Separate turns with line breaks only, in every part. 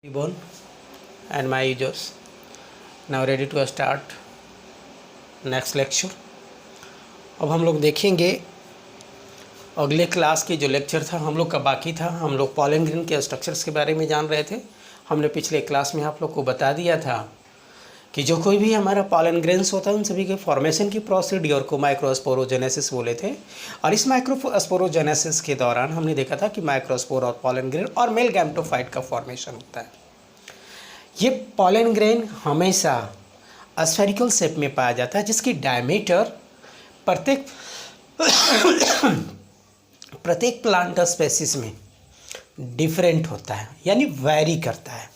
Bone and my users now ready to start next lecture। अब हम लोग देखेंगे अगले क्लास की जो लेक्चर था हम लोग का बाकी था। हम लोग पॉलन ग्रेन के स्ट्रक्चर्स के बारे में जान रहे थे। हमने पिछले क्लास में आप लोग को बता दिया था कि जो कोई भी हमारा पॉलन ग्रेन्स होता है उन सभी के फॉर्मेशन की प्रोसीड्योर को माइक्रोस्पोरोजेनेसिस बोले थे। और इस माइक्रोस्पोरोजेनेसिस के दौरान हमने देखा था कि माइक्रोस्पोर और पॉलन ग्रेन और मेल गैमेटोफाइट का फॉर्मेशन होता है। ये पॉलन ग्रेन हमेशा स्फेरिकल शेप में पाया जाता है जिसकी डायमीटर प्रत्येक प्लांट स्पेसिस में डिफरेंट होता है, यानी वैरी करता है।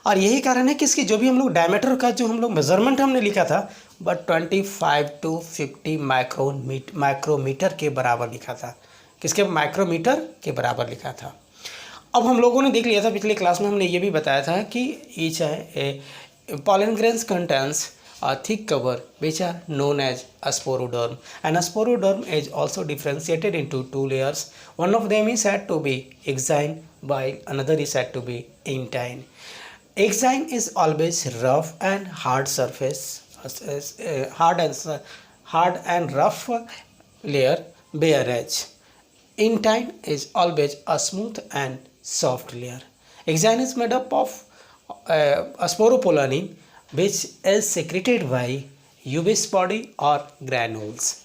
और यही कारण है कि इसकी जो भी हम लोग डायमीटर का जो हम लोग मेजरमेंट हमने लिखा था बट 25 to 50 माइक्रोमीटर के बराबर लिखा था। किसके माइक्रोमीटर के बराबर लिखा था। अब हम लोगों ने देख लिया था पिछले क्लास में, हमने ये भी बताया था कि each pollen grains contains a thick cover which are known as a sporoderm, and a sporoderm is also differentiated into two layers. One of them is said to be exine while another is said to be intine. Exine is always rough and hard surface, hard and rough layer, whereas intine is always a smooth and soft layer. Exine is made up of sporopollenin which is secreted by ubiquitous body or granules.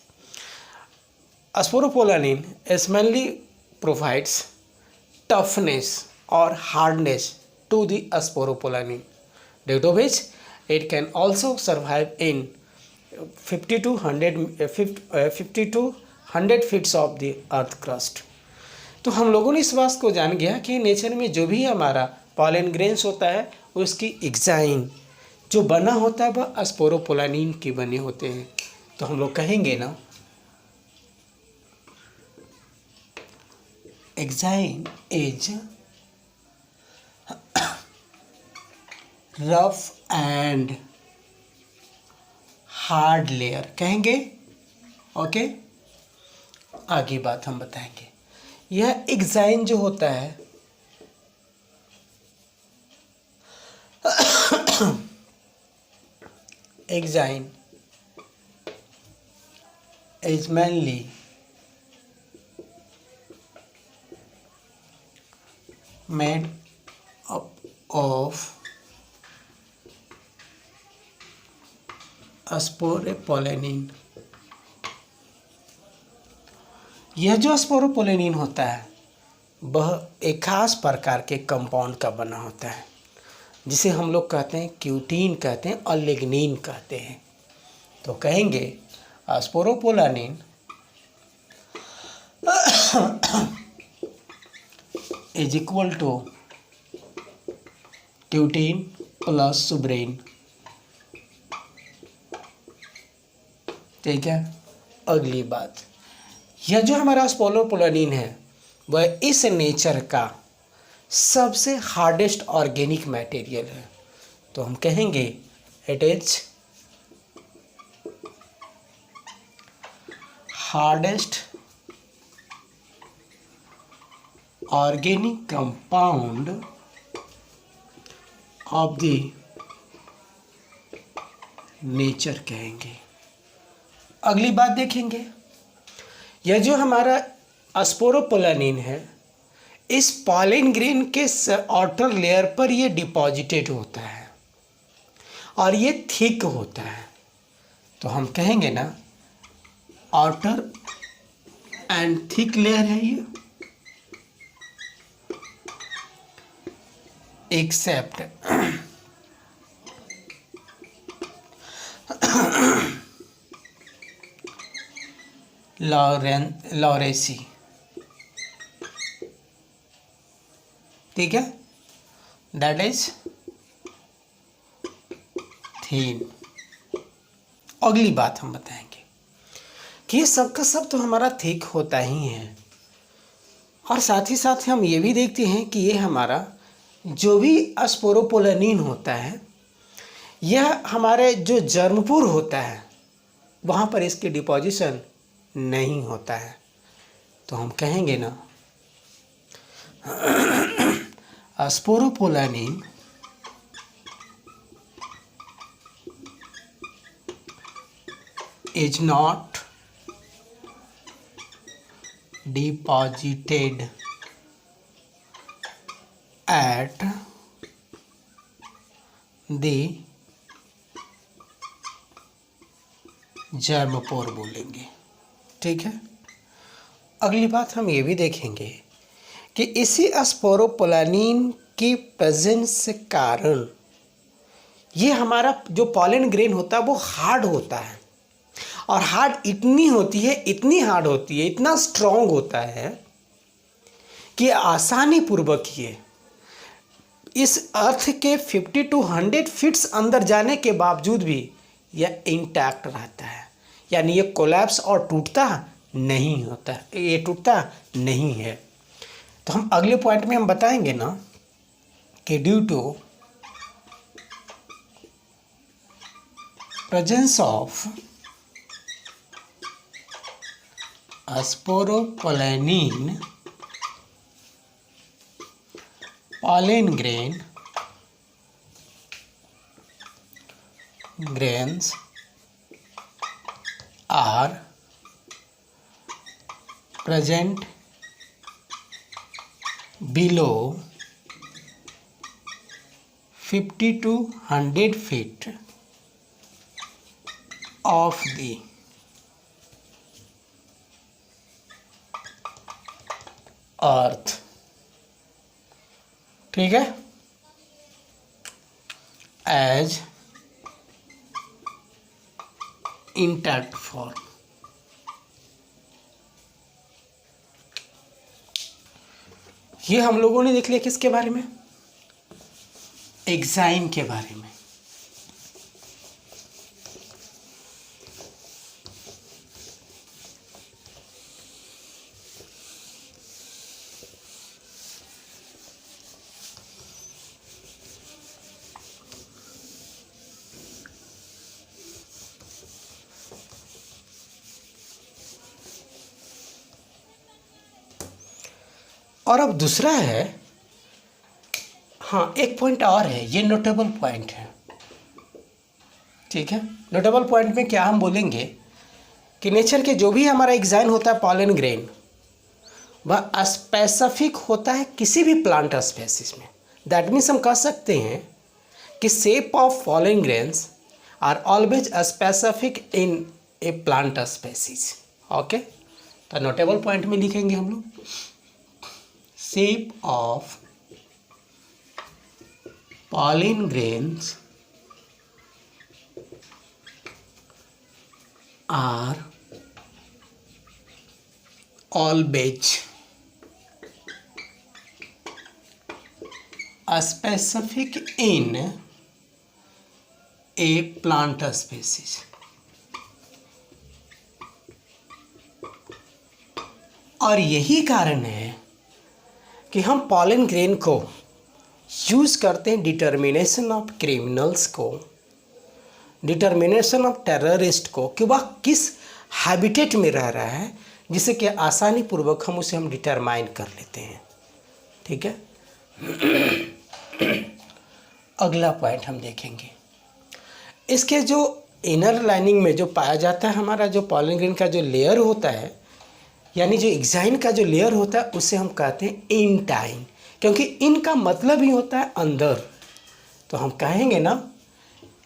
Sporopollenin is mainly provides toughness or hardness to the sporopollenin, due to which it can also survive in 50 to 100 feet of the earth crust. तो हम लोगों ने इस बात को जान गया कि नेचर में जो भी हमारा पॉलन ग्रेन्स होता है उसकी एक्साइन जो बना होता है वह स्पोरोपोलानिन के बने होते हैं। तो हम लोग कहेंगे ना exine is rough and hard layer कहेंगे। ओके, आगे बात हम बताएंगे। यह एक्साइन जो होता है exine is mainly made up of sporopollenin। यह जो स्पोरोपोलेनिन होता है वह एक खास प्रकार के कंपाउंड का बना होता है जिसे हम लोग कहते हैं क्यूटीन कहते हैं और लिग्निन कहते हैं। तो कहेंगे sporopollenin is equal to cutin plus suberin. ठीक है, अगली बात, यह जो हमारा स्पोरोपोलेनिन है वह इस नेचर का सबसे हार्डेस्ट ऑर्गेनिक मटेरियल है। तो हम कहेंगे it is hardest organic compound of the nature कहेंगे। अगली बात देखेंगे, यह जो हमारा स्पोरोपोलेनिन है इस पॉलन ग्रेन के आउटर लेयर पर ये डिपॉजिटेड होता है और ये थिक होता है। तो हम कहेंगे ना आउटर एंड थिक लेयर है ये, एक्सेप्ट लॉरेसी। ठीक है, दैट इज थीन। अगली बात हम बताएंगे कि ये सब का सब तो हमारा थिक होता ही है और साथ ही साथ हम ये भी देखते हैं कि ये हमारा जो भी स्पोरोपोलेनिन होता है यह हमारे जो जर्मपुर होता है वहाँ पर इसकी डिपोजिशन नहीं होता है। तो हम कहेंगे ना स्पोरोपोलानिन is not deposited at the germ pore बोलेंगे। ठीक है। अगली बात हम ये भी देखेंगे कि इसी स्पोरोपोलानिन की प्रेजेंस के कारण ये हमारा जो पॉलन ग्रेन होता है वो हार्ड होता है, और हार्ड इतनी होती है, इतनी हार्ड होती है, इतना स्ट्रॉन्ग होता है कि आसानी पूर्वक ये इस अर्थ के 50 to 100 फीट्स अंदर जाने के बावजूद भी यह इंटैक्ट रहता है, यानी ये कोलैप्स और टूटता नहीं होता, ये टूटता नहीं है। तो हम अगले पॉइंट में हम बताएंगे ना कि due to presence of sporopollenin pollen grains are present below 50 to 100 feet of the earth। ठीक है। As intact form. ये हम लोगों ने देख लिया किसके बारे में? एग्जाइम के बारे में। और अब दूसरा है, हाँ एक पॉइंट और है, ये नोटेबल पॉइंट है। ठीक है। नोटेबल पॉइंट में क्या हम बोलेंगे कि नेचर के जो भी हमारा एग्जाइन होता है पॉलन ग्रेन, वह स्पेसिफिक होता है किसी भी प्लांट स्पेसीज में। दैट मीन्स हम कह सकते हैं कि shape of pollen grains are always specific in a plant species. Okay. तो नोटेबल पॉइंट में लिखेंगे हम लोग shape of pollen grains are always specific in a plant species। और यही कारण है कि हम पॉलन ग्रेन को यूज़ करते हैं डिटर्मिनेशन ऑफ क्रिमिनल्स को, डिटर्मिनेशन ऑफ टेररिस्ट को, कि वह किस हैबिटेट में रह रहा है, जिससे कि आसानी पूर्वक हम उसे डिटरमाइन कर लेते हैं। ठीक है। अगला पॉइंट हम देखेंगे, इसके जो इनर लाइनिंग में जो पाया जाता है हमारा जो पॉलन ग्रेन का जो लेयर होता है, यानी जो एग्जाइन का जो लेयर होता है, उसे हम कहते हैं इंटाइन, क्योंकि इन का मतलब ही होता है अंदर। तो हम कहेंगे ना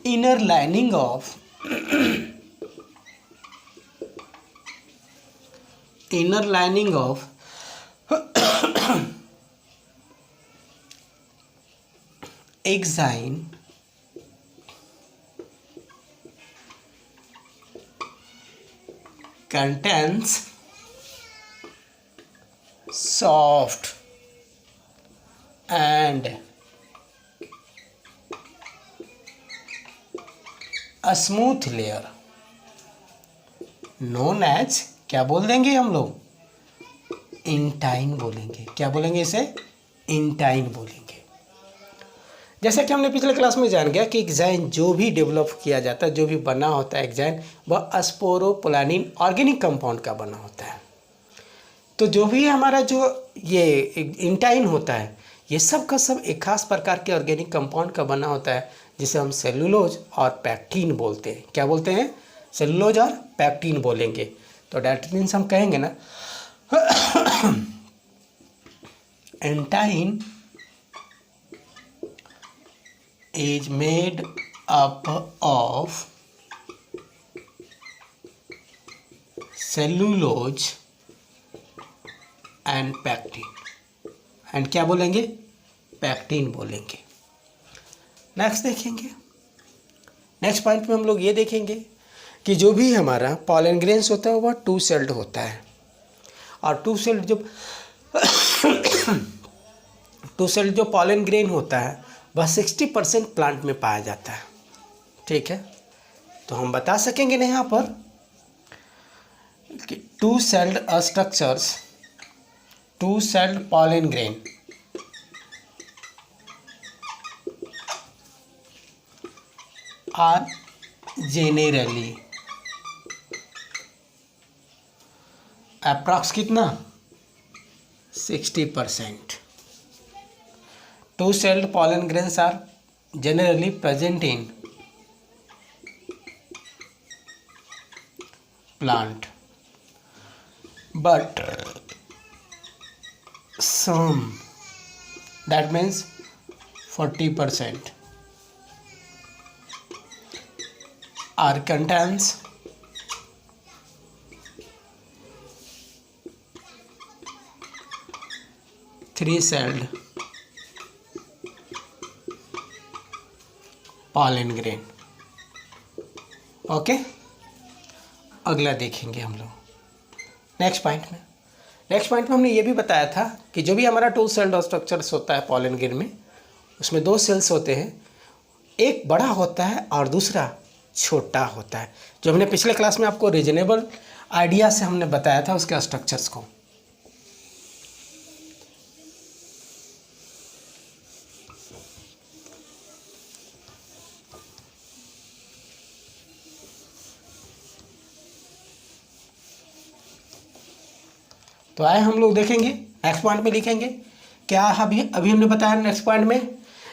inner lining of exine contains soft and a smooth layer known as, क्या बोल देंगे हम लोग? इंटाइन बोलेंगे। क्या बोलेंगे इसे? इंटाइन बोलेंगे। जैसा कि हमने पिछले क्लास में जान गया कि एग्जाइन जो भी डेवलप किया जाता है, जो भी बना होता है एग्जाइन, वह स्पोरोपोलानिन ऑर्गेनिक कंपाउंड का बना होता है। तो जो भी हमारा जो ये इंटाइन होता है, ये सब का सब एक खास प्रकार के ऑर्गेनिक कंपाउंड का बना होता है जिसे हम सेलुलोज और पैक्टीन बोलते हैं। क्या बोलते हैं? सेलुलोज और पैक्टीन बोलेंगे। तो डैट मीन्स हम कहेंगे ना एंटाइन is made up of cellulose and pectin। And क्या बोलेंगे? पैक्टीन बोलेंगे। नेक्स्ट देखेंगे, नेक्स्ट पॉइंट में हम लोग ये देखेंगे कि जो भी हमारा पॉलन ग्रेन्स होता है वह टू सेल्ड होता है। और टू सेल्ड जो पॉलन ग्रेन होता है वह 60% प्लांट में पाया जाता है। ठीक है, तो हम बता सकेंगे ना यहाँ पर कि two celled structures, two celled pollen grain are generally approx कितना? 60%। Two-celled pollen grains are generally present in plant, but some, that means 40%, are contains three-celled pollen grain. Okay, अगला देखेंगे हम लोग नेक्स्ट पॉइंट में हमने ये भी बताया था कि जो भी हमारा टू सेल्ड स्ट्रक्चर्स होता है पॉलन ग्रेन में, उसमें दो सेल्स होते हैं, एक बड़ा होता है और दूसरा छोटा होता है। जो हमने पिछले क्लास में आपको रीजनेबल आइडिया से हमने बताया था उसके स्ट्रक्चर्स को। तो आए हम लोग देखेंगे, नेक्स्ट पॉइंट में लिखेंगे क्या। अभी हमने बताया नेक्स्ट पॉइंट में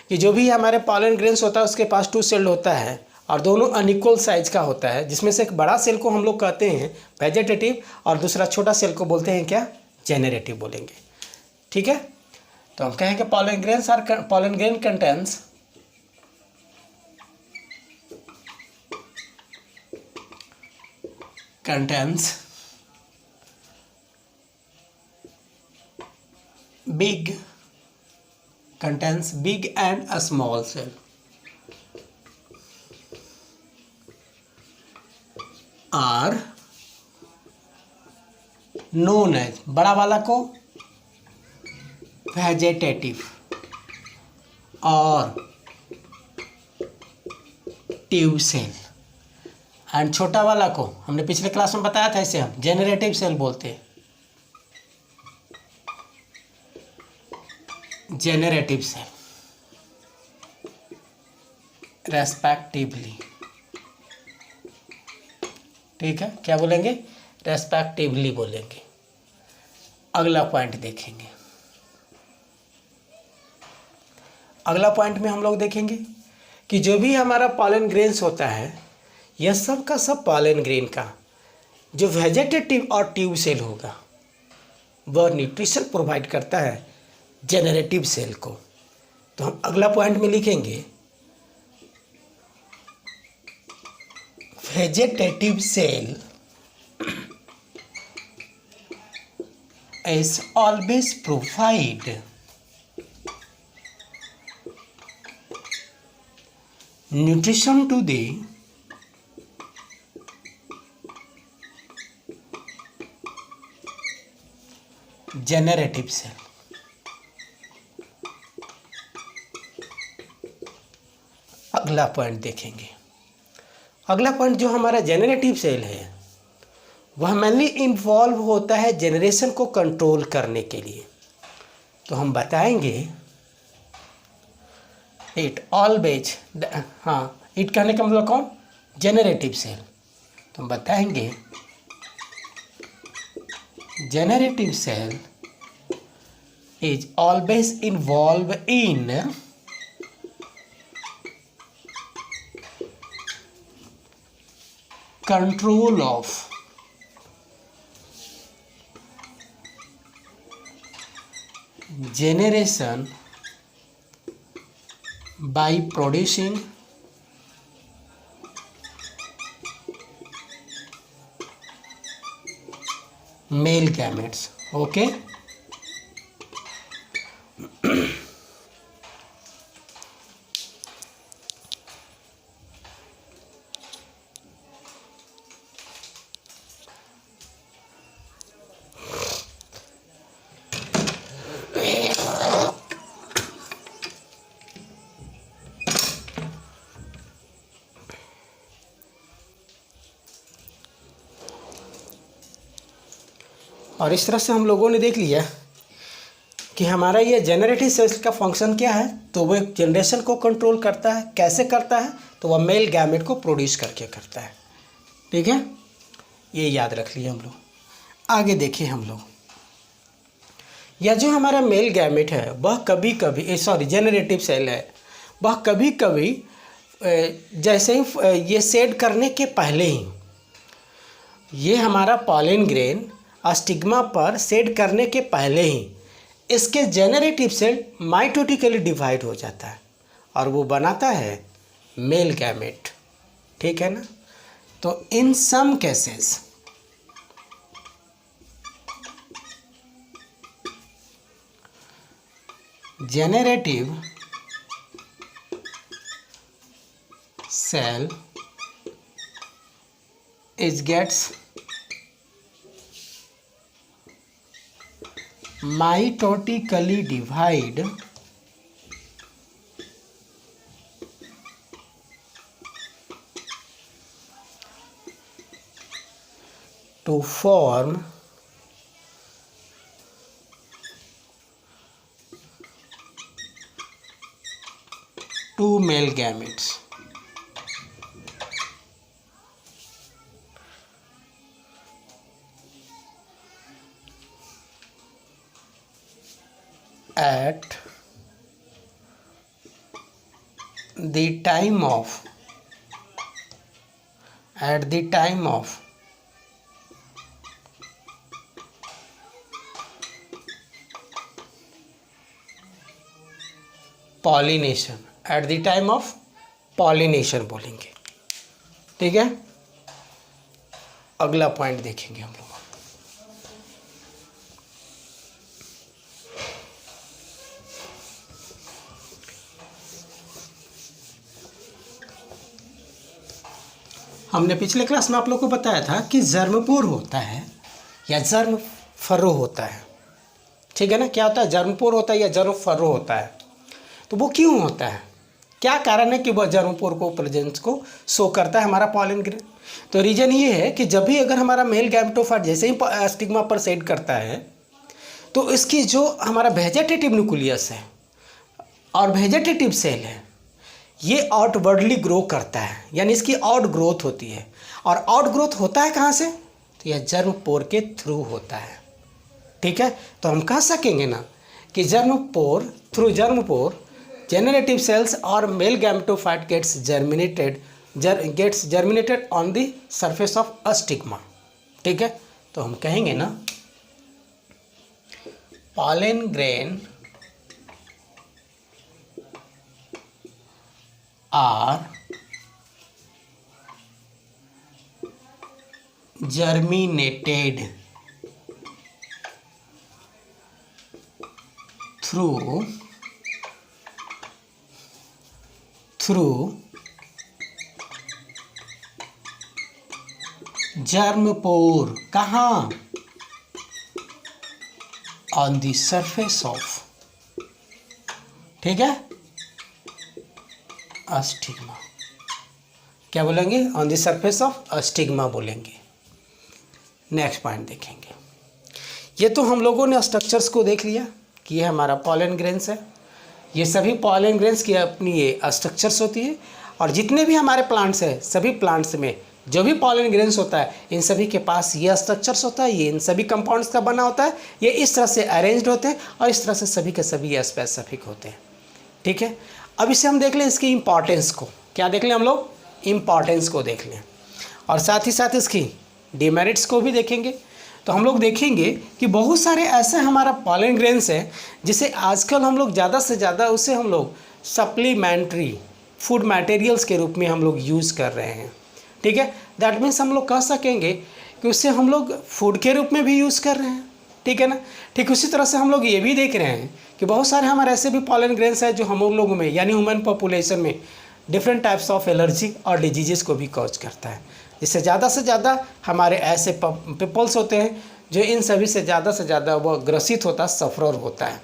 कि जो भी हमारे पॉलन ग्रेन्स होता है उसके पास टू सेल्ड होता है और दोनों अनइक्वल साइज का होता है, जिसमें से एक बड़ा सेल को हम लोग कहते हैं वेजेटेटिव और दूसरा छोटा सेल को बोलते हैं क्या? जेनरेटिव बोलेंगे। ठीक है, तो हम कहेंगे pollen grain contains big and a small cell। are known as, बड़ा वाला को वेजेटेटिव और ट्यूब सेल, एंड छोटा वाला को हमने पिछले क्लास में बताया था, इसे हम जेनरेटिव सेल बोलते हैं। Generative cell respectively. ठीक है, क्या बोलेंगे? रेस्पेक्टिवली बोलेंगे। अगला पॉइंट देखेंगे, अगला पॉइंट में हम लोग देखेंगे कि जो भी हमारा पॉलन ग्रेन्स होता है, यह सब का सब पॉलन ग्रेन का जो वेजेटेटिव और ट्यूब सेल होगा वह न्यूट्रिशन प्रोवाइड करता है जेनरेटिव सेल को। तो हम अगला पॉइंट में लिखेंगे vegetative cell is always provide nutrition to the generative cell। अगला पॉइंट देखेंगे, अगला पॉइंट जो हमारा जेनरेटिव सेल है वह मेनली इन्वॉल्व होता है जेनरेशन को कंट्रोल करने के लिए। तो हम बताएंगे इट ऑलवेज, इट कहने का मतलब कौन? Generative cell. तो हम बताएंगे generative cell is always involved in control of generation by producing male gametes. Okay. और इस तरह से हम लोगों ने देख लिया कि हमारा ये जेनरेटिव सेल्स का फंक्शन क्या है। तो वो जनरेशन को कंट्रोल करता है। कैसे करता है? तो वह मेल गैमेट को प्रोड्यूस करके करता है। ठीक है, ये याद रख लिए हम लोग। आगे देखिए हम लोग, यह जो हमारा मेल गैमेट है वह कभी कभी जेनरेटिव सेल है, वह कभी कभी जैसे ही ये सेड करने के पहले ही ये हमारा पॉलन ग्रेन स्टिग्मा पर सेड करने के पहले ही इसके जेनरेटिव सेल माइटोटिकली डिवाइड हो जाता है और वो बनाता है मेल गैमेट। ठीक है ना। तो in some cases generative cell gets mitotically divide to form two male gametes. At the time of pollination, at the time of pollination बोलेंगे। ठीक है, अगला पॉइंट देखेंगे हम लोग। हमने पिछले क्लास में आप लोग को बताया था कि जर्मपोर होता है या जर्म फर्रो होता है। ठीक है ना। क्या होता है? जर्मपोर होता है या जर्म फर्रो होता है। तो वो क्यों होता है? क्या कारण है कि वह जर्मपोर को प्रेजेंस को शो करता है हमारा पॉलन ग्रेन? तो रीजन ये है कि जब भी अगर हमारा मेल गैमेटोफाइट जैसे ही स्टिग्मा पर सेट करता है तो इसकी जो हमारा वेजिटेटिव न्यूक्लियस है और वेजिटेटिव सेल है ये आउटवर्डली ग्रो करता है, यानी इसकी आउट ग्रोथ होती है। और आउट ग्रोथ होता है कहाँ से? तो यह जर्मपोर के थ्रू होता है। ठीक है। तो हम कह सकेंगे ना कि germ pore through germ pore generative cells or male gametophyte gets germinated on the surface of a stigma। ठीक है। तो हम कहेंगे ना pollen grain are germinated through germpore। कहाँ? ऑन द सरफेस ऑफ, ठीक है, अस्टिग्मा। क्या बोलेंगे? ऑन द सरफेस ऑफ अस्टिग्मा बोलेंगे। नेक्स्ट पॉइंट देखेंगे। ये तो हम लोगों ने स्ट्रक्चर्स को देख लिया कि ये हमारा पॉलन ग्रेन्स है। ये सभी पॉलन ग्रेन्स की अपनी ये स्ट्रक्चर्स होती है और जितने भी हमारे प्लांट्स हैं सभी प्लांट्स में जो भी पॉलन ग्रेन्स होता है इन सभी के पास ये स्ट्रक्चर्स होता है, ये इन सभी कंपाउंड्स का बना होता है, ये इस तरह से अरेंज्ड होते हैं और इस तरह से सभी के सभी ये स्पेसिफिक होते हैं। ठीक है, अब इसे हम देख लें इसकी इंपॉर्टेंस को। क्या देख लें हम लोग? इंपॉर्टेंस को देख लें और साथ ही साथ इसकी डिमेरिट्स को भी देखेंगे। तो हम लोग देखेंगे कि बहुत सारे ऐसे हमारा पॉलन ग्रेन्स हैं जिसे आजकल हम लोग ज़्यादा से ज़्यादा उसे हम लोग सप्लीमेंट्री फूड मटेरियल्स के रूप में हम लोग यूज़ कर रहे हैं। ठीक है, दैट मीन्स हम लोग कह सकेंगे कि उससे हम लोग फूड के रूप में भी यूज़ कर रहे हैं। ठीक है ना। ठीक उसी तरह से हम लोग ये भी देख रहे हैं कि बहुत सारे हमारे ऐसे भी पॉलन ग्रेन्स हैं जो हम लोगों में यानी ह्यूमन पॉपुलेशन में डिफरेंट टाइप्स ऑफ एलर्जी और डिजीज़ को भी कॉज करता है, जिससे ज़्यादा से ज़्यादा हमारे ऐसे पीपल्स होते हैं जो इन सभी से ज़्यादा वो ग्रसित होता है, सफ़रर होता है।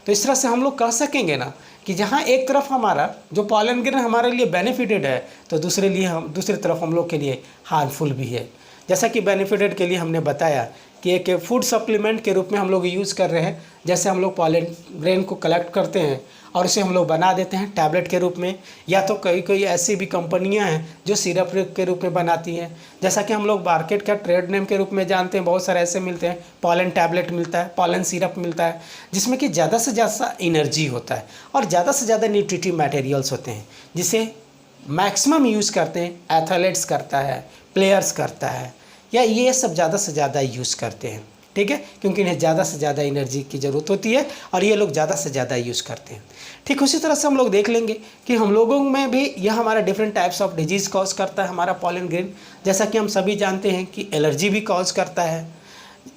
तो इस तरह से हम लोग कह सकेंगे ना कि जहाँ एक तरफ हमारा जो पॉलन ग्रेन हमारे लिए बेनिफिटेड है तो दूसरी तरफ हम लोग के लिए हार्मफुल भी है। जैसा कि बेनिफिटेड के लिए हमने बताया कि एक फूड सप्लीमेंट के रूप में हम लोग यूज़ कर रहे हैं। जैसे हम लोग पॉलन ग्रेन को कलेक्ट करते हैं और उसे हम लोग बना देते हैं टैबलेट के रूप में, या तो कई ऐसी भी कंपनियां हैं जो सिरप के रूप में बनाती हैं। जैसा कि हम लोग मार्केट का ट्रेड नेम के रूप में जानते हैं, बहुत सारे ऐसे मिलते हैं, पॉलन टैबलेट मिलता है, पॉलन सिरप मिलता है, जिसमें कि ज़्यादा से ज़्यादा एनर्जी होता है और ज़्यादा से ज़्यादा न्यूट्रिटिव मटेरियल्स होते हैं, जिसे मैक्सिमम यूज़ करते हैं एथलीट्स करता है, प्लेयर्स करता है, या ये सब ज़्यादा से ज़्यादा यूज़ करते हैं। ठीक है, क्योंकि इन्हें ज़्यादा से ज़्यादा एनर्जी की ज़रूरत होती है और ये लोग ज़्यादा से ज़्यादा यूज़ करते हैं। ठीक उसी तरह से हम लोग देख लेंगे कि हम लोगों में भी यह हमारा different types of disease cause करता है हमारा पॉलन ग्रेन। जैसा कि हम सभी जानते हैं कि एलर्जी भी कॉज करता है।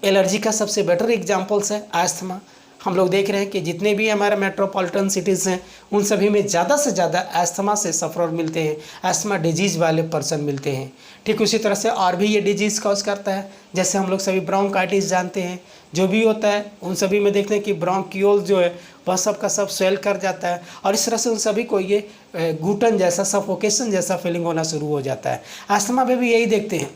एलर्जी का सबसे बेटर एग्जाम्पल्स है अस्थमा। हम लोग देख रहे हैं कि जितने भी हमारे मेट्रोपॉलिटन सिटीज़ हैं उन सभी में ज़्यादा से ज़्यादा अस्थमा से सफ़रर मिलते हैं, अस्थमा डिजीज़ वाले पर्सन मिलते हैं। ठीक उसी तरह से और भी ये डिजीज़ कॉज करता है, जैसे हम लोग सभी ब्रोंकाइटिस जानते हैं, जो भी होता है उन सभी में देखते हैं कि ब्रोंक्यूल्स जो है वह सब का सब स्वेल कर जाता है और इस तरह से उन सभी को ये घुटन जैसा, सफोकेशन जैसा फीलिंग होना शुरू हो जाता है। अस्थमा में भी यही देखते हैं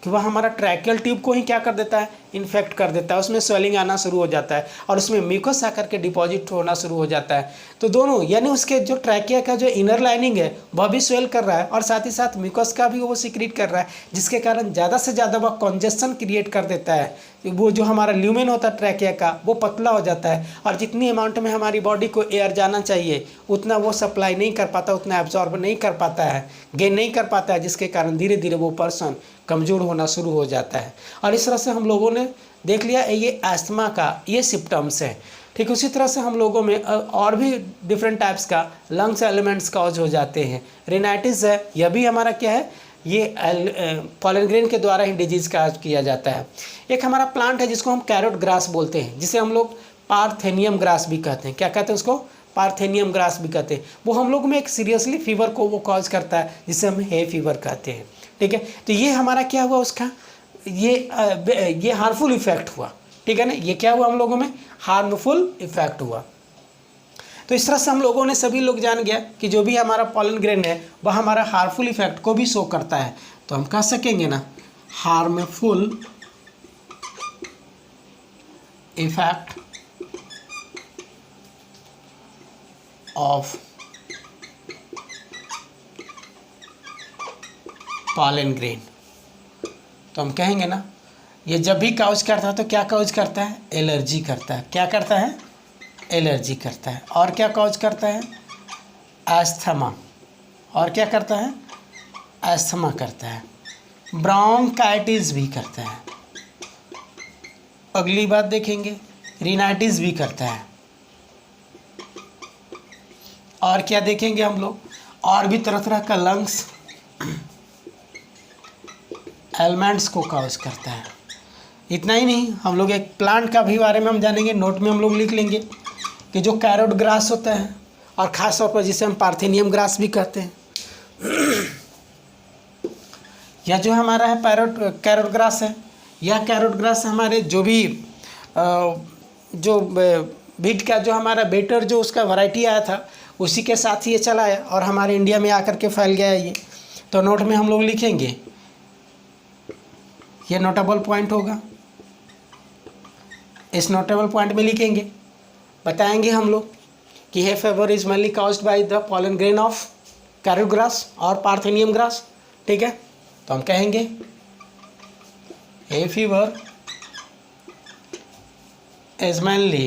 कि वह हमारा ट्रैकियल ट्यूब को ही क्या कर देता है, इन्फेक्ट कर देता है, उसमें स्वेलिंग आना शुरू हो जाता है और उसमें म्यूकस आकर के डिपॉजिट होना शुरू हो जाता है। तो दोनों यानी उसके जो ट्रैकिया का जो इनर लाइनिंग है वह भी स्वेल कर रहा है और साथ ही साथ म्यूकस का भी वो सिक्रीट कर रहा है, जिसके कारण ज़्यादा से ज़्यादा वह कॉन्जेस्शन क्रिएट कर देता है। वो जो हमारा ल्यूमेन होता है ट्रैकिया का वो पतला हो जाता है और जितनी अमाउंट में हमारी बॉडी को एयर जाना चाहिए उतना वो सप्लाई नहीं कर पाता, उतना एब्जॉर्ब नहीं कर पाता है, गेन नहीं कर पाता है, जिसके कारण धीरे धीरे वो पर्सन कमज़ोर होना शुरू हो जाता है। और इस तरह से हम लोगों ने देख लिया ये अस्थमा का ये सिम्टम्स है। ठीक उसी तरह से हम लोगों में और भी डिफरेंट टाइप्स का लंग्स एलिमेंट्स कॉज हो जाते हैं। रिनाइटिस है, यह भी हमारा क्या है, ये पॉलन ग्रेन के द्वारा ही डिजीज़ का किया जाता है। एक हमारा प्लांट है जिसको हम कैरोट ग्रास बोलते हैं, जिसे हम लोग पार्थेनियम ग्रास भी कहते हैं। क्या कहते हैं उसको? पार्थेनियम ग्रास भी कहते हैं। वो हम लोग में एक सीरियसली फीवर को वो कॉज करता है, जिसे हम हे फीवर कहते हैं। ठीक है, तो ये हमारा क्या हुआ उसका, ये हार्मफुल इफेक्ट हुआ। ठीक है ना, ये क्या हुआ हम लोगों में, हार्मफुल इफेक्ट हुआ। तो इस तरह से हम लोगों ने सभी लोग जान गया कि जो भी हमारा पॉलन ग्रेन है वह हमारा हार्मफुल इफेक्ट को भी शो करता है। तो हम कह सकेंगे ना harmful effect of pollen grain. तो हम कहेंगे ना ये जब भी काउज करता है तो क्या काउज करता है, एलर्जी करता है। क्या करता है, एलर्जी करता है। और क्या कॉज करता है, अस्थमा। और क्या करता है, अस्थमा करता है। ब्रोंकाइटिस भी करता है। अगली बात देखेंगे, रिनाइटिस भी करता है। और क्या देखेंगे हम लोग, और भी तरह तरह का लंग्स एलिमेंट्स को कॉज करता है। इतना ही नहीं, हम लोग एक प्लांट का भी बारे में हम जानेंगे, नोट में हम लोग लिख लेंगे कि जो कैरोट ग्रास होता है और ख़ास तौर पर जिसे हम पार्थेनियम ग्रास भी कहते हैं, या जो हमारा है कैरोट ग्रास है, यह कैरोट ग्रास हमारे जो भी जो बीट का जो हमारा बेटर जो उसका वैरायटी आया था उसी के साथ ही ये चला है और हमारे इंडिया में आकर के फैल गया है ये। तो नोट में हम लोग लिखेंगे, ये नोटेबल पॉइंट होगा, इस नोटेबल पॉइंट में लिखेंगे, बताएंगे हम लोग कि hay fever is mainly caused by the pollen grain of carrot grass और पार्थेनियम ग्रास। ठीक है, तो हम कहेंगे hay fever is mainly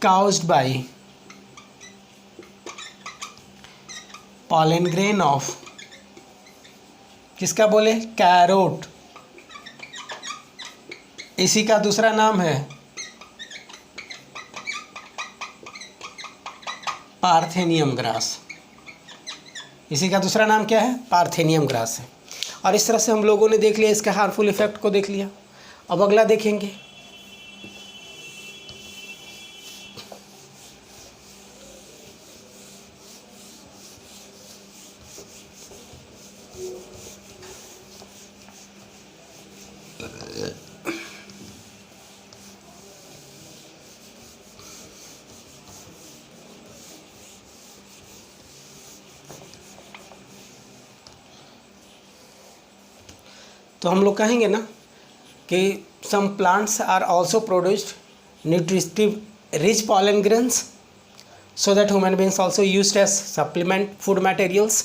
caused by pollen grain of, किसका बोले, कैरोट। इसी का दूसरा नाम है पार्थेनियम ग्रास। इसी का दूसरा नाम क्या है, पार्थेनियम ग्रास है। और इस तरह से हम लोगों ने देख लिया इसका हार्मफुल इफेक्ट को देख लिया। अब अगला देखेंगे, तो हम लोग कहेंगे ना कि some plants are also produced nutritive rich pollen grains so that human beings also used as supplement food materials,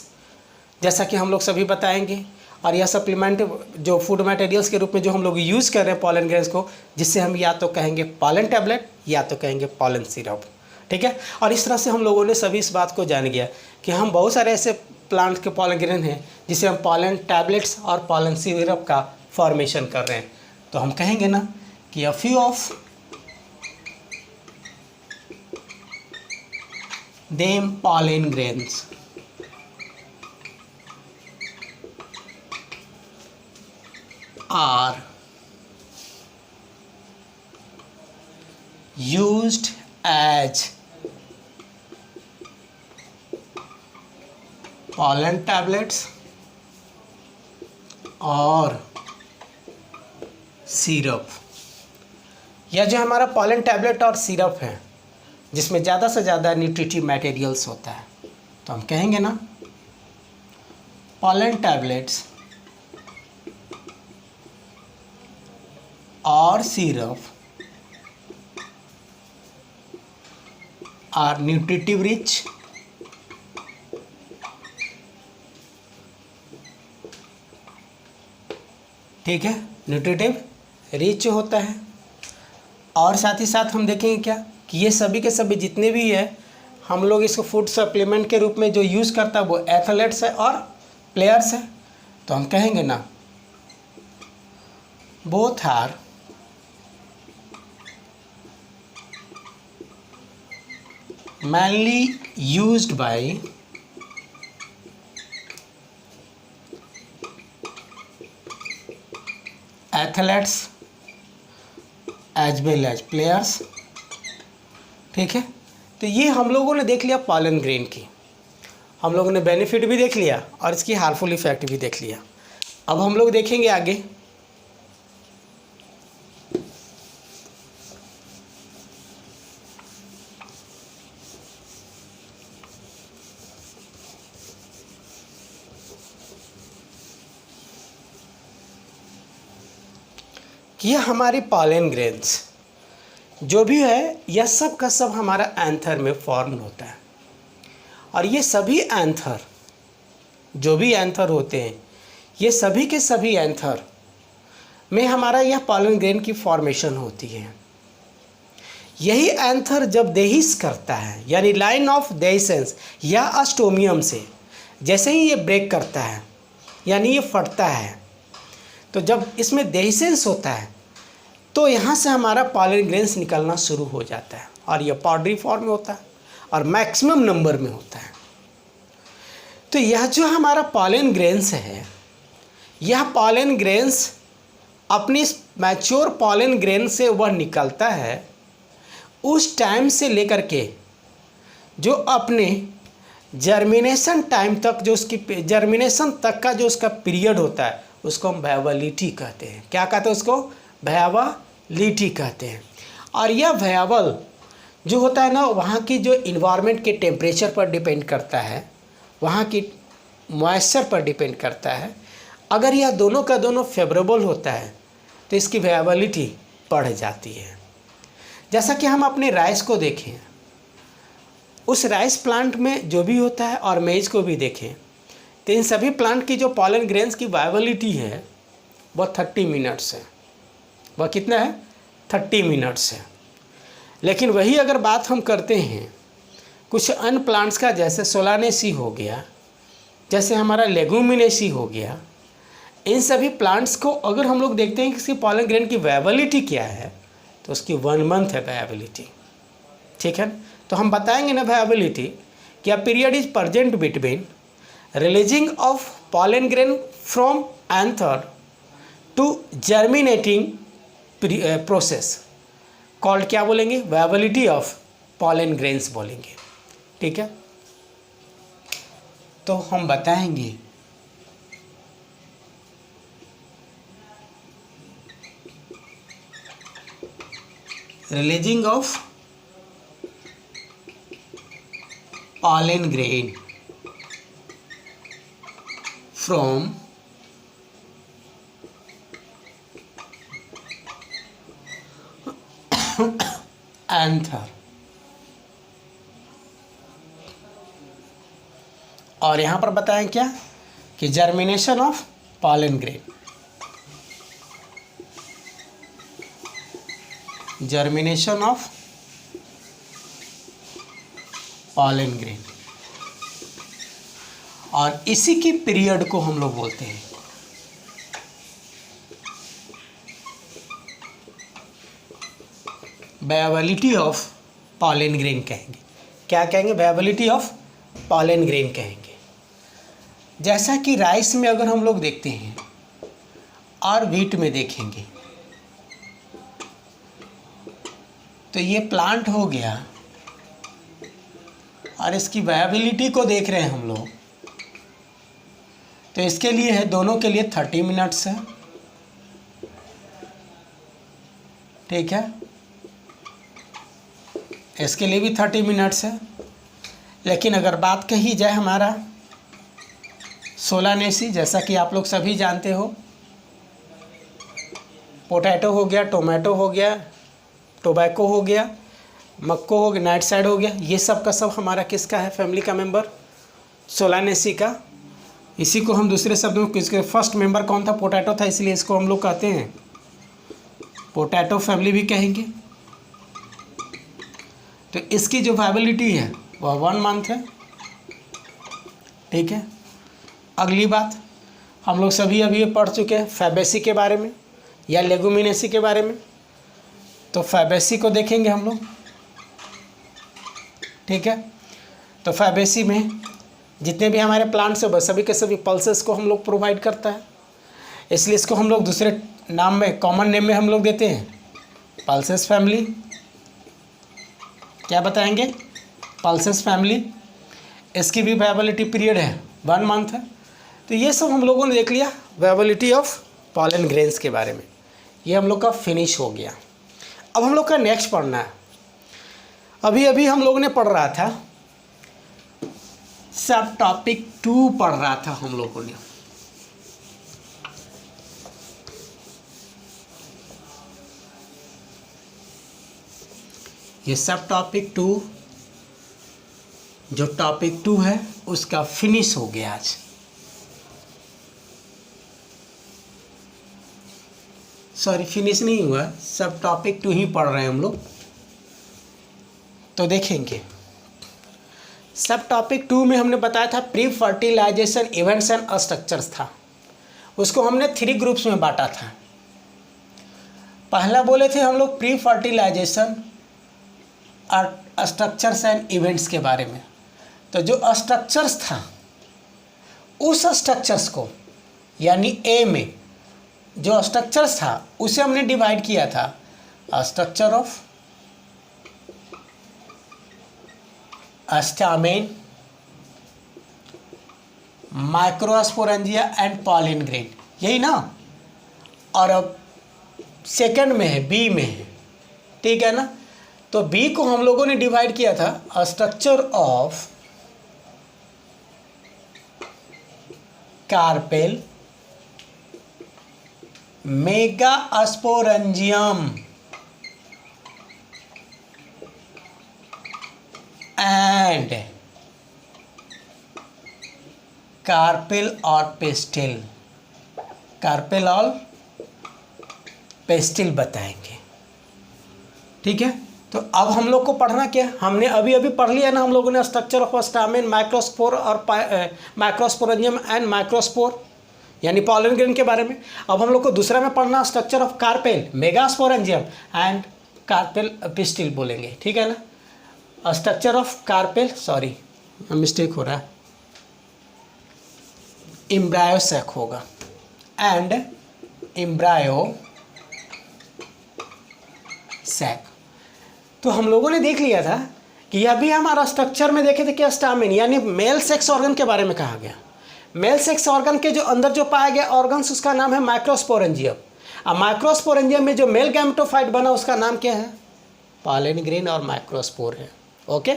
जैसा कि हम लोग सभी बताएंगे। और यह सप्लीमेंट जो फूड मटेरियल्स के रूप में जो हम लोग यूज़ कर रहे हैं पॉलन ग्रेन्स को, जिससे हम या तो कहेंगे पॉलन टैबलेट या तो कहेंगे पॉलन सिरप, ठीक है। और इस तरह से हम लोगों ने सभी इस बात को जान गया कि हम बहुत सारे ऐसे प्लांट के पॉलन ग्रेन हैं जिसे हम पॉलन टैबलेट्स और पॉलन सिरप का फॉर्मेशन कर रहे हैं। तो हम कहेंगे ना कि a few of them pollen grains are used as pollen tablets और सिरप। यह जो हमारा पॉलन टैबलेट और सिरप है जिसमें ज़्यादा से ज़्यादा न्यूट्रिटिव मटेरियल्स होता है, तो हम कहेंगे ना पॉलन टैबलेट्स और सिरप आर न्यूट्रिटिव रिच ठीक है, न्यूट्रिटिव रिच होता है। और साथ ही साथ हम देखेंगे क्या कि ये सभी के सभी जितने भी है हम लोग इसको फूड सप्लीमेंट के रूप में जो यूज़ करता है वो एथलीट्स है और प्लेयर्स है। तो हम कहेंगे ना both are mainly used by athletes as well as players, ठीक है। तो ये हम लोगों ने देख लिया पॉलन ग्रेन की, हम लोगों ने बेनिफिट भी देख लिया और इसकी हार्मफुल इफेक्ट भी देख लिया। अब हम लोग देखेंगे आगे कि यह हमारी पॉलन ग्रेन्स जो भी है यह सब का सब हमारा एंथर में फॉर्म होता है। और ये सभी एंथर जो भी एंथर होते हैं ये सभी के सभी एंथर में हमारा यह पॉलन ग्रेन की फॉर्मेशन होती है। यही एंथर जब देहिस करता है यानी लाइन ऑफ देहिसेंस या अस्टोमियम से जैसे ही ये ब्रेक करता है यानी ये फटता है, तो जब इसमें देहिसेंस होता है तो यहाँ से हमारा पॉलन ग्रेन्स निकलना शुरू हो जाता है और यह पाउडरी फॉर्म में होता है और मैक्सिमम नंबर में होता है। तो यह जो हमारा पॉलन ग्रेन्स है यह पॉलन ग्रेन्स अपनी मैच्योर पॉलन ग्रेन से वह निकलता है उस टाइम से लेकर के जो अपने जर्मिनेशन टाइम तक जो उसकी जर्मिनेशन तक का जो उसका पीरियड होता है उसको हम वायबलिटी कहते हैं। क्या कहते हैं उसको? वायबलिटी कहते हैं। और यह वायबल जो होता है ना वहाँ की जो इन्वायरमेंट के टेम्परेचर पर डिपेंड करता है, वहाँ की मॉइस्चर पर डिपेंड करता है। अगर यह दोनों का दोनों फेवरेबल होता है तो इसकी वायबलिटी बढ़ जाती है। जैसा कि हम अपने राइस को देखें, उस राइस प्लांट में जो भी होता है और मेज को भी देखें तो इन सभी प्लांट की जो पॉलन ग्रेन्स की वायबिलिटी है वह 30 मिनट्स है। वह कितना है? 30 मिनट्स है। लेकिन वही अगर बात हम करते हैं कुछ अन्य प्लांट्स का, जैसे सोलानेसी हो गया, जैसे हमारा लेगुमिनेसी हो गया, इन सभी प्लांट्स को अगर हम लोग देखते हैं कि इसकी पॉलन ग्रेन की वायबिलिटी क्या है तो उसकी 1 मंथ है वायबिलिटी। ठीक है, तो हम बताएंगे ना वायबिलिटी कि a period is present between releasing of pollen grain from anther to germinating process called क्या बोलेंगे? वायबिलिटी ऑफ पॉलन ग्रेन्स बोलेंगे। ठीक है, तो हम बताएंगे releasing of pollen grain from anther। और यहाँ पर बताएं क्या कि germination of pollen grain, germination of pollen grain, और इसी की पीरियड को हम लोग बोलते हैं वायबिलिटी ऑफ पॉलन ग्रेन कहेंगे। क्या कहेंगे? वायबिलिटी ऑफ पॉलन ग्रेन कहेंगे। जैसा कि राइस में अगर हम लोग देखते हैं और व्हीट में देखेंगे तो ये प्लांट हो गया और इसकी वायबिलिटी को देख रहे हैं हम लोग तो इसके लिए है, दोनों के लिए 30 मिनट्स है। ठीक है, इसके लिए भी 30 मिनट्स है। लेकिन अगर बात कही जाए हमारा सोलानेसी, जैसा कि आप लोग सभी जानते हो, पोटैटो हो गया, टोमेटो हो गया, टोबैको हो गया, मक्को हो गया, नाइट साइड हो गया, ये सब का सब हमारा किसका है? फैमिली का मेंबर सोलानेसी का। इसी को हम दूसरे शब्दों में, किसके फर्स्ट मेंबर कौन था? पोटैटो था, इसलिए इसको हम लोग कहते हैं पोटैटो फैमिली भी कहेंगे। तो इसकी जो वायबिलिटी है वह 1 मंथ है। ठीक है, अगली बात हम लोग सभी अभी पढ़ चुके हैं फैबेसी के बारे में या लेगुमिनेसी के बारे में। तो फैबेसी को देखेंगे हम लोग। ठीक है, तो फैबेसी में जितने भी हमारे प्लांट्स हैं सभी के सभी पल्सेस को हम लोग प्रोवाइड करता है, इसलिए इसको हम लोग दूसरे नाम में, कॉमन नेम में हम लोग देते हैं पल्सेस फैमिली। क्या बताएंगे? Pulses family. इसकी भी वायबिलिटी पीरियड है 1 मंथ है। तो ये सब हम लोगों ने देख लिया वायबिलिटी ऑफ पॉलन ग्रेन्स के बारे में। ये हम लोग का फिनिश हो गया। अब हम लोग का नेक्स्ट पढ़ना है। अभी अभी हम लोग ने पढ़ रहा था सब टॉपिक 2 पढ़ रहा था हम लोगों ने। ये सब टॉपिक 2 जो टॉपिक 2 है उसका फिनिश हो गया आज। सॉरी, फिनिश नहीं हुआ, सब टॉपिक 2 ही पढ़ रहे हैं हम लोग। तो देखेंगे सब टॉपिक 2 में हमने बताया था pre fertilization events and structures था। उसको हमने 3 ग्रुप्स में बांटा था। पहला बोले थे हम लोग प्री फर्टिलाइजेशन और स्ट्रक्चर्स एंड इवेंट्स के बारे में। तो जो स्ट्रक्चर्स था उस स्ट्रक्चर्स को, यानी ए में जो स्ट्रक्चर्स था उसे हमने डिवाइड किया था structure of stamen, microsporangia and pollen grain, यही ना। और अब सेकंड में है, बी में है। ठीक है ना। तो बी को हम लोगों ने डिवाइड किया था structure of carpel, megasporangium and and carpel और पेस्टिल, कार्पेल और पेस्टिल बताएंगे। ठीक है, तो अब हम लोग को पढ़ना क्या, हमने अभी अभी पढ़ लिया ना हम लोगों ने स्ट्रक्चर ऑफ स्टामेन, माइक्रोस्पोर और माइक्रोस्पोरेंजियम एंड माइक्रोस्पोर यानी पॉलन ग्रेन के बारे में। अब हम लोग को दूसरा में पढ़ना structure of carpel, megasporangium and carpel pistil बोलेंगे। ठीक है ना, structure of carpel, sorry mistake हो रहा है, एम्ब्रायो सैक होगा, एंड एम्ब्रायो सैक। तो हम लोगों ने देख लिया था कि यह भी हमारा स्ट्रक्चर में देखे थे कि स्टामिन यानी मेल सेक्स ऑर्गन के बारे में कहा गया। मेल सेक्स ऑर्गन के जो अंदर जो पाया गया ऑर्गन्स उसका नाम है माइक्रोस्पोरेंजियम। अब माइक्रोस्पोरेंजियम में जो मेल गैमेटोफाइट बना उसका नाम क्या है, पॉलन ग्रेन और माइक्रोस्पोर है। ओके,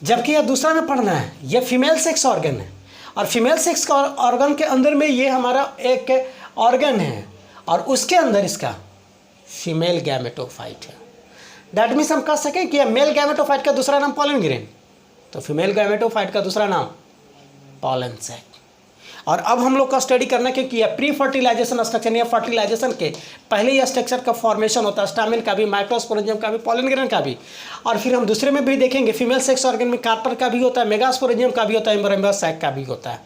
जबकि यह दूसरा में पढ़ना है, यह फीमेल सेक्स ऑर्गन है और फीमेल सेक्स ऑर्गन के अंदर में ये हमारा एक ऑर्गन है और उसके अंदर इसका फीमेल गैमेटोफाइट है। दैट मीन्स हम कह सकें कि मेल गैमेटोफाइट का दूसरा नाम पॉलन ग्रेन, तो फीमेल गैमेटोफाइट का दूसरा नाम पॉलन सैक। और अब हम लोग का स्टडी करना क्योंकि यह प्री फर्टिलाइजेशन स्ट्रक्चर या फर्टिलाइजेशन के पहले यह स्ट्रक्चर का फॉर्मेशन होता है, स्टामिन का भी, माइक्रोस्पोरेंजियम का भी, पॉलन ग्रेन का भी। और फिर हम दूसरे में भी देखेंगे फीमेल सेक्स ऑर्गन में कार्पर का भी होता है, मेगास्पोरेंजियम का भी होता है, एम्ब्रायो सैक का भी होता है।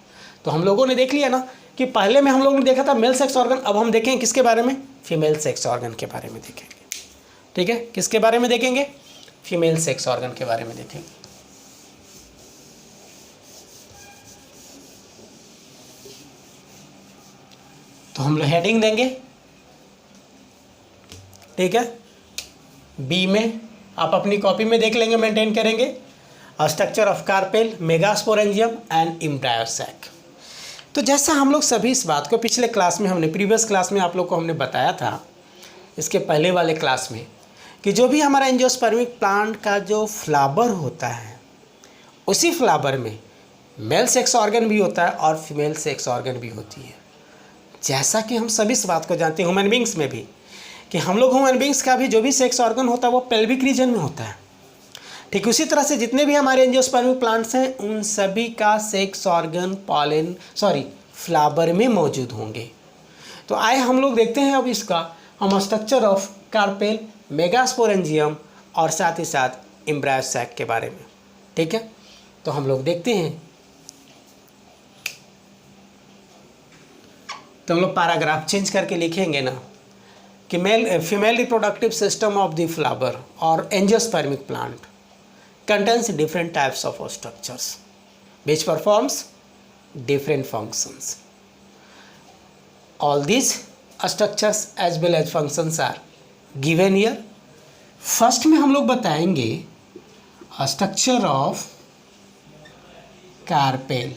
तो हम लोगों ने देख लिया ना कि पहले में हम लोगों ने देखा था मेल सेक्स ऑर्गन, अब हम देखेंगे किसके बारे में, फीमेल सेक्स ऑर्गन के बारे में देखेंगे। ठीक है, किसके बारे में देखेंगे, फीमेल सेक्स ऑर्गन के बारे में देखेंगे। तो हम लोग हेडिंग देंगे, ठीक है, बी में आप अपनी कॉपी में देख लेंगे, मेंटेन करेंगे, structure of carpel, megasporangium and embryo sac. तो जैसा हम लोग सभी इस बात को पिछले क्लास में हमने प्रीवियस क्लास में आप लोग को हमने बताया था, इसके पहले वाले क्लास में, कि जो भी हमारा एंजियोस्पर्मिक प्लांट का जो फ्लावर होता है उसी फ्लावर में मेल सेक्स ऑर्गन भी होता है और फीमेल सेक्स ऑर्गन भी होती है। जैसा कि हम सभी इस बात को जानते हैं ह्यूमन बींग्स में भी, कि हम लोग ह्यूमन बींग्स का भी जो भी सेक्स ऑर्गन होता है वो पेल्विक रीजन में होता है। ठीक उसी तरह से जितने भी हमारे एंजियोस्पर्मिक प्लांट्स हैं उन सभी का सेक्स ऑर्गन फ्लावर में मौजूद होंगे। तो आए हम लोग देखते हैं अब इसका हम स्ट्रक्चर ऑफ कार्पेल, मेगास्पोरेंजियम और साथ ही साथ एम्ब्रायो सैक के बारे में। ठीक है, तो हम लोग देखते हैं। तो हम लोग पैराग्राफ चेंज करके लिखेंगे ना कि female reproductive system of the flower or angiospermic plant contains different types of structures which performs different functions. All these structures as well as functions are given here. First में हम लोग बताएंगे structure of carpel,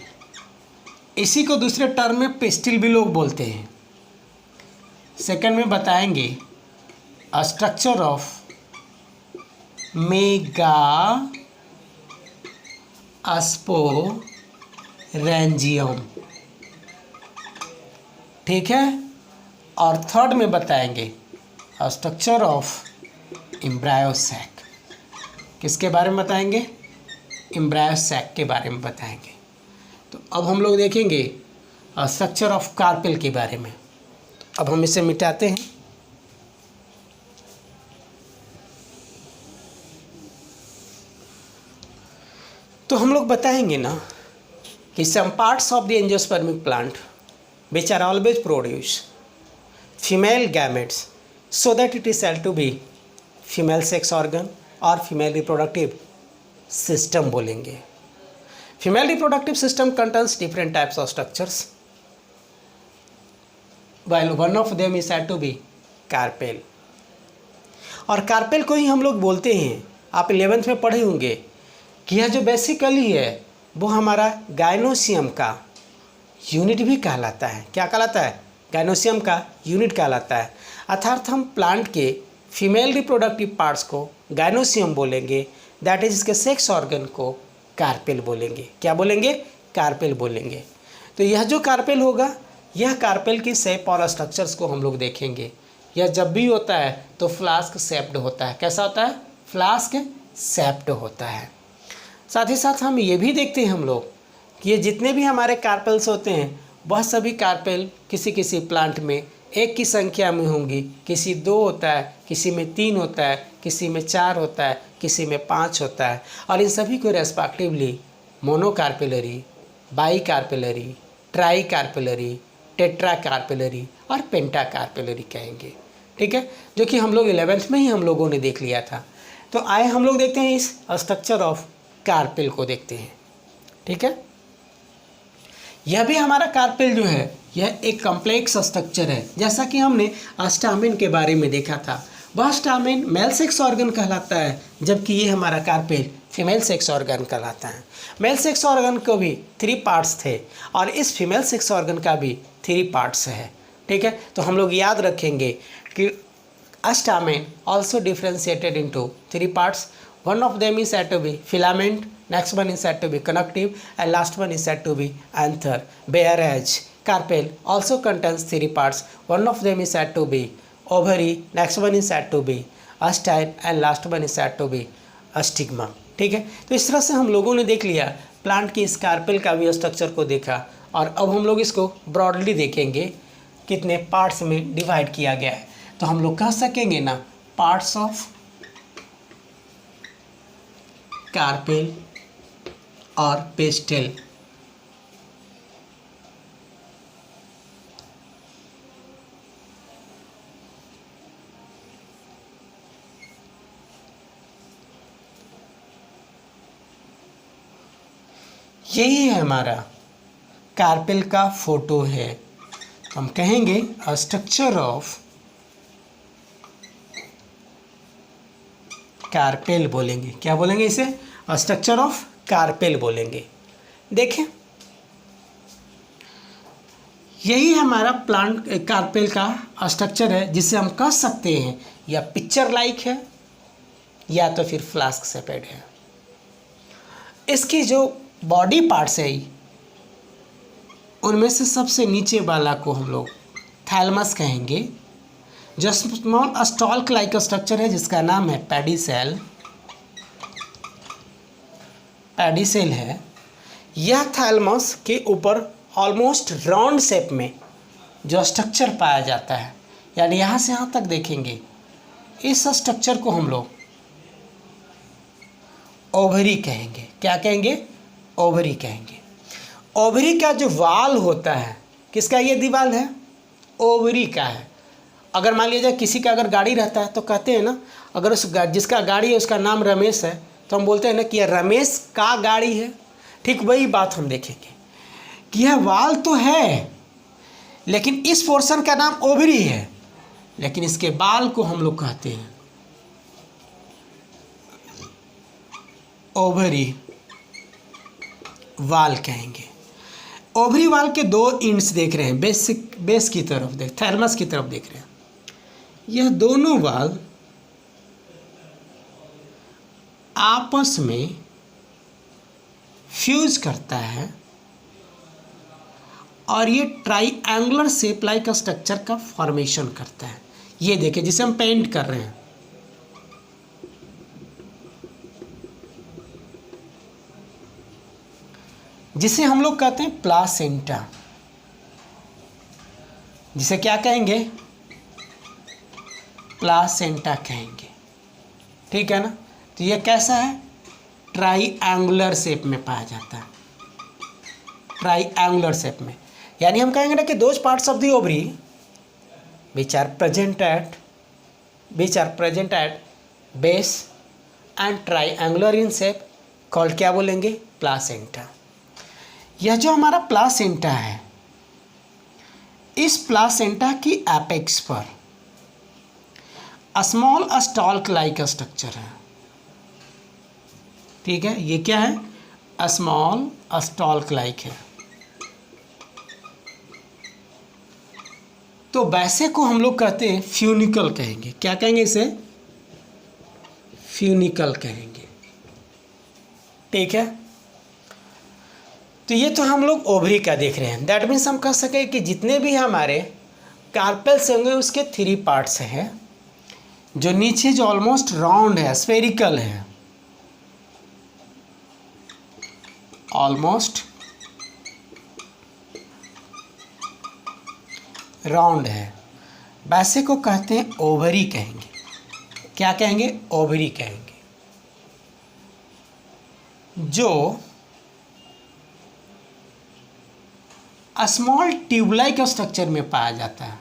इसी को दूसरे term में pistil भी लोग बोलते हैं। सेकंड में बताएंगे स्ट्रक्चर ऑफ मेगास्पोरेंजियम, ठीक है, और थर्ड में बताएंगे स्ट्रक्चर ऑफ एम्ब्रायो सैक। किसके बारे में बताएंगे, एम्ब्रायो सैक के बारे में बताएंगे। तो अब हम लोग देखेंगे स्ट्रक्चर ऑफ कार्पेल के बारे में। अब हम इसे मिटाते हैं। तो हम लोग बताएंगे ना कि some parts of the angiospermic plant which are always produce female gametes so that it is said to be female sex organ और फीमेल रिप्रोडक्टिव सिस्टम बोलेंगे। Female reproductive system contains different types of structures while one of them is said to be carpel. और carpel को ही हम लोग बोलते हैं, आप 11th में पढ़े होंगे कि यह जो बेसिकली है वो हमारा गाइनोसियम का यूनिट भी कहलाता है। क्या कहलाता है, गाइनोसियम का यूनिट कहलाता है। अर्थात हम प्लांट के फीमेल रिप्रोडक्टिव पार्ट्स को गाइनोसियम बोलेंगे, दैट इज इसके सेक्स ऑर्गन को कार्पेल बोलेंगे। क्या बोलेंगे, कार्पेल बोलेंगे। तो यह जो कार्पेल होगा, यह कार्पेल की शेप और स्ट्रक्चर्स को हम लोग देखेंगे। यह जब भी होता है तो फ्लास्क शेप्ड होता है। कैसा होता है, फ्लास्क शेप्ड होता है। साथ ही साथ हम ये भी देखते हैं हम लोग कि ये जितने भी हमारे कार्पेल्स होते हैं वह सभी कार्पेल किसी किसी प्लांट में एक की संख्या में होंगी, किसी 2 होता है, किसी में 3 होता है, किसी में 4 होता है, किसी में 5 होता है, और इन सभी को respectively monocarpellary, by carpellary, try carpellary, tetra carpellary और पेंटा कार्पेलरी कहेंगे। ठीक है, जो कि हम लोग 11th में ही हम लोगों ने देख लिया था। तो आए हम लोग देखते हैं इस स्ट्रक्चर ऑफ कार्पेल को देखते हैं। ठीक है, यह भी हमारा कार्पेल जो है यह एक कॉम्प्लेक्स स्ट्रक्चर है। जैसा कि हमने स्टामेन के बारे में देखा था, वह स्टामेन मेल सेक्स ऑर्गन कहलाता है, जबकि ये हमारा कार्पेल फीमेल सेक्स ऑर्गन कहलाता है। मेल सेक्स ऑर्गन को भी 3 पार्ट्स थे और इस फीमेल सेक्स ऑर्गन का भी 3 पार्ट्स है। ठीक है, तो हम लोग याद रखेंगे कि stamen also differentiated into 3 parts. One of them is said to be filament, next one is said to be connective, and last one is said to be anther. Whereas carpel also contains 3 parts. One of them is said to be ovary, next one is said to be style, and last one is said to be stigma. ठीक है, तो इस तरह से हम लोगों ने देख लिया प्लांट की इस कार्पेल का भी स्ट्रक्चर को देखा, और अब हम लोग इसको ब्रॉडली देखेंगे कितने पार्ट्स में डिवाइड किया गया है। तो हम लोग कह सकेंगे ना, पार्ट्स ऑफ कार्पेल और पेस्टेल। यही है हमारा कार्पेल का फोटो है। हम कहेंगे स्ट्रक्चर ऑफ कार्पेल बोलेंगे। क्या बोलेंगे इसे? स्ट्रक्चर ऑफ कार्पेल बोलेंगे। देखें, यही हमारा प्लांट कार्पेल का स्ट्रक्चर है, जिसे हम कह सकते हैं या पिक्चर लाइक है या तो फिर फ्लास्क शेपेड है। इसकी जो बॉडी पार्ट्स है उनमें से सबसे नीचे वाला को हम लोग थैलमस कहेंगे, जो स्मॉल स्टॉल्क लाइक स्ट्रक्चर है जिसका नाम है पेडिसेल। पेडिसेल है। यह थैलमस के ऊपर ऑलमोस्ट राउंड शेप में जो स्ट्रक्चर पाया जाता है, यानी यहाँ से यहाँ तक देखेंगे, इस स्ट्रक्चर को हम लोग ओवरी कहेंगे। क्या कहेंगे? ओवरी कहेंगे। ओवरी का जो वाल होता है, किसका ये दीवार है? ओवरी का है। अगर मान लीजिए किसी का अगर गाड़ी रहता है तो कहते हैं ना, अगर उस जिसका गाड़ी है उसका नाम रमेश है तो हम बोलते हैं ना कि यह रमेश का गाड़ी है। ठीक वही बात हम देखेंगे कि यह वाल तो है, लेकिन इस पोर्शन का नाम ओवरी है, लेकिन इसके बाल को हम लोग कहते हैं ओवरी वाल कहेंगे। ओवरी वाल के 2 इंड्स देख रहे हैं, बेस की तरफ थैलमस की तरफ देख रहे हैं। यह दोनों वाल आपस में फ्यूज करता है और ये ट्राइएंगुलर शेप लाइक स्ट्रक्चर का फॉर्मेशन करता है। ये देखिए जिसे हम पेंट कर रहे हैं, जिसे हम लोग कहते हैं प्लासेंटा। जिसे क्या कहेंगे? प्लासेंटा कहेंगे। ठीक है ना? तो ये कैसा है? ट्राइएंगुलर शेप में पाया जाता है, ट्राइएंगुलर शेप में। यानी हम कहेंगे ना कि those parts of the ovary which are present at base and triangular in shape called क्या बोलेंगे? प्लासेंटा। यह जो हमारा प्लासेंटा है, इस प्लासेंटा की एपेक्स पर स्मॉल स्टॉल्क लाइक स्ट्रक्चर है। ठीक है, ये क्या है? स्मॉल स्टॉल्क लाइक है। तो वैसे को हम लोग कहते हैं फ्यूनिकल कहेंगे। क्या कहेंगे इसे? फ्यूनिकल कहेंगे। ठीक है, तो ये तो हम लोग ओवरी का देख रहे हैं। दैट मीन्स हम कह सके कि जितने भी हमारे कार्पेल्स होंगे उसके 3 पार्ट्स हैं। जो नीचे जो ऑलमोस्ट राउंड है, स्फेरिकल है, ऑलमोस्ट राउंड है, वैसे को कहते हैं ओवरी कहेंगे। क्या कहेंगे? ओवरी कहेंगे। जो स्मॉल ट्यूबलाइक स्ट्रक्चर में पाया जाता है,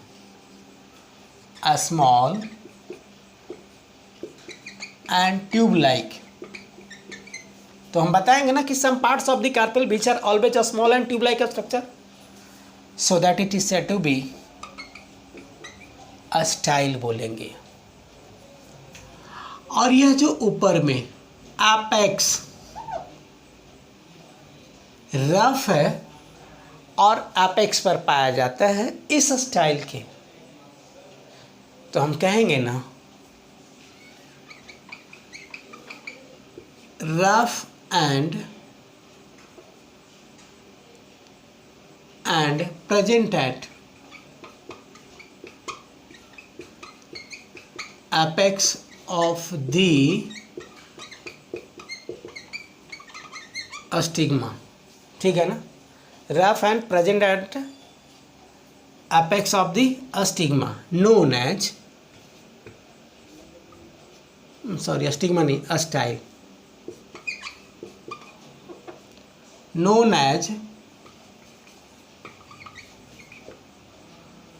स्मॉल एंड ट्यूबलाइक। तो हम बताएंगे ना कि some parts of the carpel which are always small and tubelike structure, so that it is said to be a style बोलेंगे। और यह जो ऊपर में एपेक्स रफ है और एपेक्स पर पाया जाता है इस स्टाइल के, तो हम कहेंगे ना rough and present at apex of the stigma। ठीक है ना, rough and present at apex of the stigma known as, sorry stigma नहीं, अस्टाइल, known as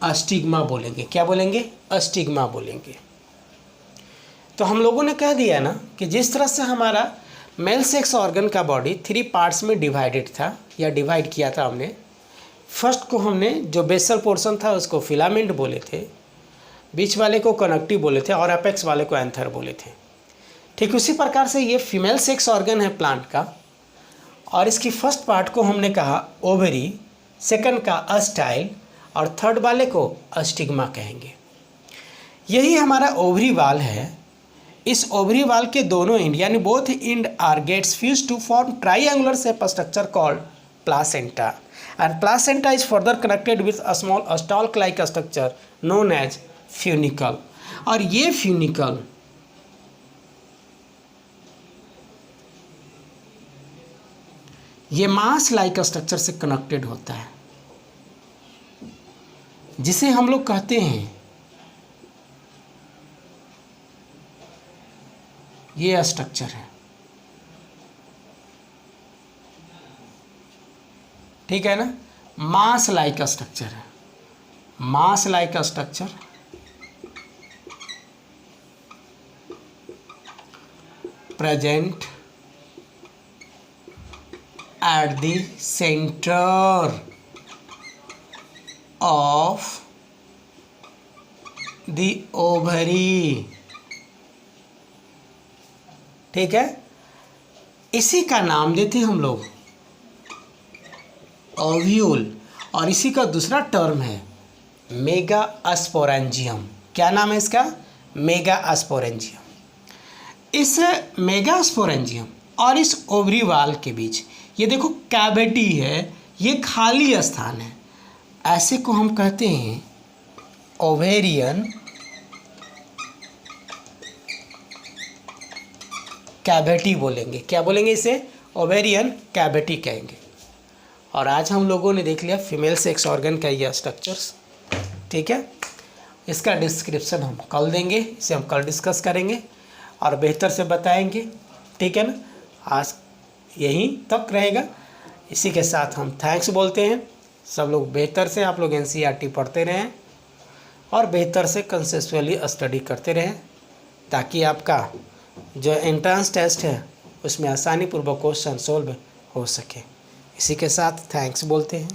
अस्टिग्मा बोलेंगे। क्या बोलेंगे? अस्टिग्मा बोलेंगे। तो हम लोगों ने कह दिया ना कि जिस तरह से हमारा मेल सेक्स ऑर्गन का बॉडी 3 पार्ट्स में डिवाइडेड था या डिवाइड किया था हमने। फर्स्ट को हमने जो बेसल पोर्शन था उसको फिलामेंट बोले थे, बीच वाले को कनेक्टिव बोले थे और अपेक्स वाले को एंथर बोले थे। ठीक उसी प्रकार से ये फीमेल सेक्स ऑर्गन है प्लांट का, और इसकी फर्स्ट पार्ट को हमने कहा ओवरी, सेकंड का अस्टाइल और थर्ड वाले को अस्टिग्मा कहेंगे। यही हमारा ओवरी वाल है। इस ओवरी वाल के दोनों एंड यानी both end are gets fuse to form triangular shape structure called placenta, and placenta is further connected with a small stalk like structure known as funicle. और ये फ्यूनिकल ये मास लाइक स्ट्रक्चर से connected होता है, जिसे हम लोग कहते हैं ये स्ट्रक्चर है। ठीक है ना, मास लाइक स्ट्रक्चर है, मास like structure present at the centre of the ovary. ठीक है, इसी का नाम देते हम लोग ओव्यूल, और इसी का दूसरा टर्म है मेगास्पोरेंजियम। क्या नाम है इसका? मेगास्पोरेंजियम। इस मेगास्पोरेंजियम और इस ओवरी वाल के बीच ये देखो कैविटी है, ये खाली स्थान है, ऐसे को हम कहते हैं ओवेरियन कैविटी बोलेंगे। क्या बोलेंगे इसे? ओवेरियन कैविटी कहेंगे। और आज हम लोगों ने देख लिया फीमेल सेक्स ऑर्गन का ये स्ट्रक्चर्स। ठीक है, इसका डिस्क्रिप्शन हम कल देंगे, इसे हम कल डिस्कस करेंगे और बेहतर से बताएंगे। ठीक है ना, आज यहीं तक रहेगा। इसी के साथ हम थैंक्स बोलते हैं। सब लोग बेहतर से आप लोग NCERT पढ़ते रहें और बेहतर से कंसेप्चुअली स्टडी करते रहें, ताकि आपका जो एंट्रेंस टेस्ट है उसमें आसानी पूर्वक क्वेश्चन सोल्व हो सके। इसी के साथ थैंक्स बोलते हैं।